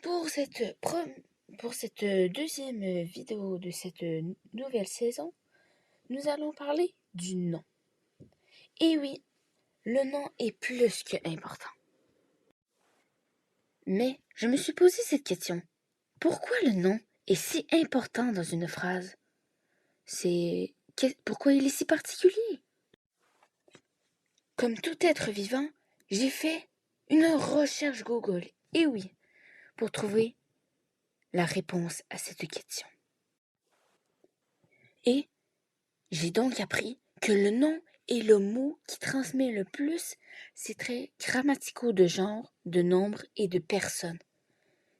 Pour pour cette deuxième vidéo de cette nouvelle saison, nous allons parler du nom. Et oui, le nom est plus que important. Mais je me suis posé cette question. Pourquoi le nom est si important dans une phrase? Pourquoi il est si particulier? Comme tout être vivant, j'ai fait une recherche Google. Et oui, pour trouver la réponse à cette question. Et j'ai donc appris que le nom est le mot qui transmet le plus ces traits grammaticaux de genre, de nombre et de personne.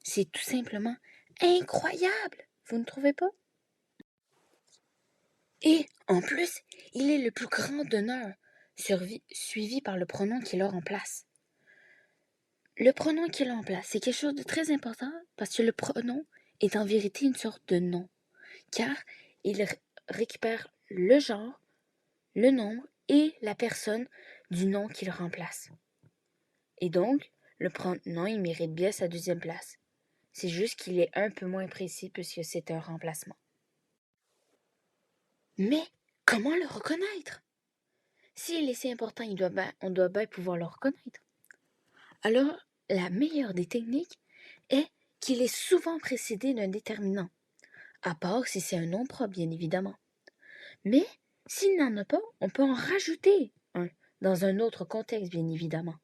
C'est tout simplement incroyable, vous ne trouvez pas? Et en plus, il est le plus grand d'honneur, suivi par le pronom qui le remplace. Le pronom qui le remplace, c'est quelque chose de très important parce que le pronom est en vérité une sorte de nom, car il récupère le genre, le nombre et la personne du nom qu'il remplace. Et donc, le pronom, il mérite bien sa deuxième place. C'est juste qu'il est un peu moins précis puisque c'est un remplacement. Mais comment le reconnaître? S'il est si important, on doit bien pouvoir le reconnaître. Alors, la meilleure des techniques est qu'il est souvent précédé d'un déterminant, à part si c'est un nom propre, bien évidemment. Mais s'il n'en a pas, on peut en rajouter un, dans un autre contexte, bien évidemment.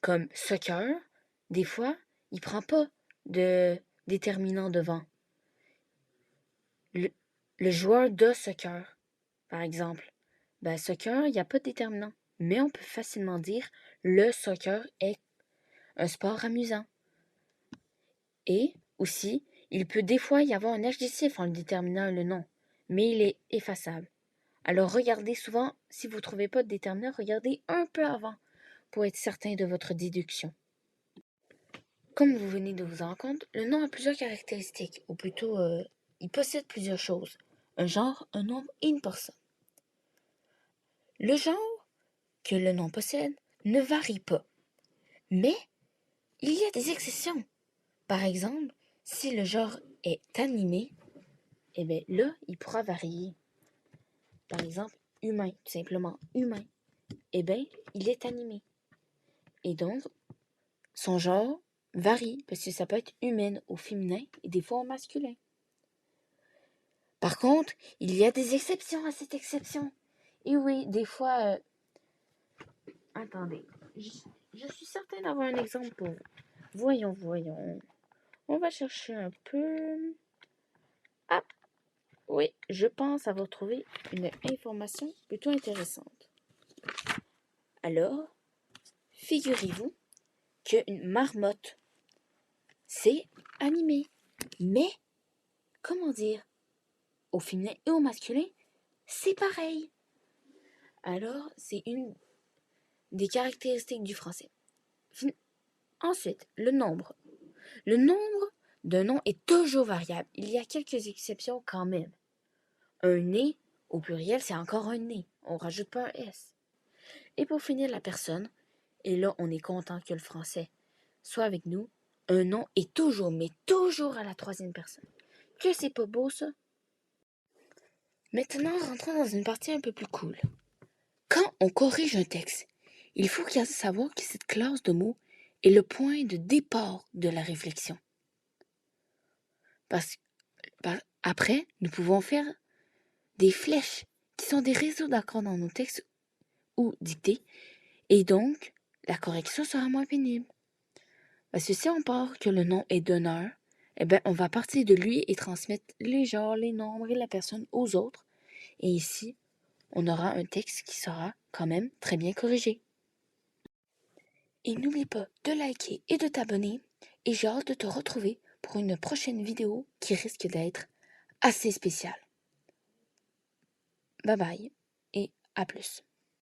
Comme soccer, des fois, il ne prend pas de déterminant devant. Le joueur de soccer, par exemple. Soccer, il n'y a pas de déterminant. Mais on peut facilement dire le soccer est un sport amusant. Et aussi, il peut des fois y avoir un adjectif en le déterminant le nom, mais il est effaçable. Alors regardez souvent, si vous ne trouvez pas de déterminant, regardez un peu avant pour être certain de votre déduction. Comme vous venez de vous en rendre compte, le nom a plusieurs caractéristiques, ou plutôt, il possède plusieurs choses. Un genre, un nombre et une personne. Le genre que le nom possède ne varie pas, mais il y a des exceptions. Par exemple, si le genre est animé, eh bien là, il pourra varier. Par exemple, humain, tout simplement humain. Eh bien, il est animé. Et donc, son genre varie, parce que ça peut être humaine au féminin et des fois au masculin. Par contre, il y a des exceptions à cette exception. Et oui, des fois... Attendez, je suis certaine d'avoir un exemple pour vous. Voyons. On va chercher un peu... Ah, oui, je pense avoir trouvé une information plutôt intéressante. Alors, figurez-vous qu'une marmotte, c'est animé. Mais, comment dire, au féminin et au masculin, c'est pareil. Alors, c'est une des caractéristiques du français. Ensuite, le nombre. Le nombre d'un nom est toujours variable. Il y a quelques exceptions quand même. Un nez, au pluriel, c'est encore un nez. On ne rajoute pas un S. Et pour finir, la personne. Et là, on est content que le français soit avec nous. Un nom est toujours, mais toujours à la troisième personne. Que c'est pas beau, ça? Maintenant, rentrons dans une partie un peu plus cool. Quand on corrige un texte, il faut savoir que cette classe de mots est le point de départ de la réflexion. Après, nous pouvons faire des flèches qui sont des réseaux d'accords dans nos textes ou dictées, et donc la correction sera moins pénible. Parce que si on part que le nom est d'honneur, eh bien, on va partir de lui et transmettre les genres, les nombres et la personne aux autres. Et ici, on aura un texte qui sera quand même très bien corrigé. Et n'oublie pas de liker et de t'abonner. Et j'ai hâte de te retrouver pour une prochaine vidéo qui risque d'être assez spéciale. Bye bye et à plus.